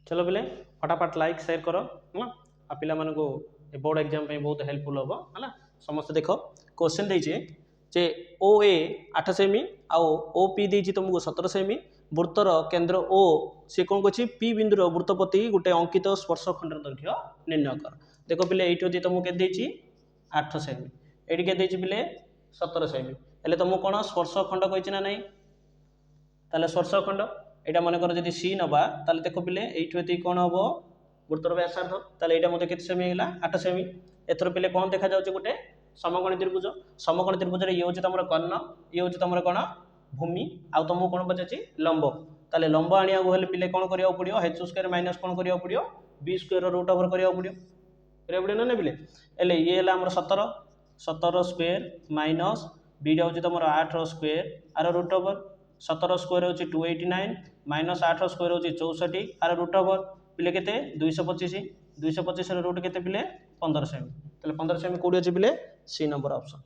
चलो पिले फटाफट लाइक शेयर करो है आ पिला मानको बोर्ड एग्जाम पे बहुत हेल्पफुल हम है समस्त देख क्वेश्चन देचे जे ओ ए 8 सेमी आउ ओ पी देची तुमको 17 सेमी वृत्तर केंद्र ओ सी कौन कछि पी बिंदुर वृत्तपति गोटे अंकित स्पर्श खंडर दैर्घ्य निर्णय कर देखो पिले एठी तुमको के देची 8 सेमी एठी के देची पिले 17 सेमी हेले तुमको कोन स्पर्श खंड कहिछि ना नहीं ताले स्पर्श खंड एटा मन कर जदि सी नबा ताले देखो पिले एठी एति कोन हबो वृत्तर व्यासार्ध ताले एटा मते केते सेमी हैला 8 सेमी एथरो पिले कोन देखा जाउछि गोटे समकोण त्रिभुज रे ये होछि तमरो कर्ण ये होछि तमरो कोन भूमि आ तुमको कोन बचाछि लंब ताले लंब आनिया को हेले पिले कोन करिया पड़ियो h स्क्वायर माइनस कोन करिया पड़ियो b स्क्वायर रूट ओवर करिया पड़ियो ना पिले एले ये हैला हमर 17 स्क्वायर माइनस b टा होछि तमरो 8 square are root over 17 square होछि 289 माइनस 8 स्क्वायर होछि 64 आर रूट ओवर पिले केते 225 रे रूट केते पिले 15 सेमी ताले 15 सेमी कोडी अछि पिले सी नंबर ऑप्शन।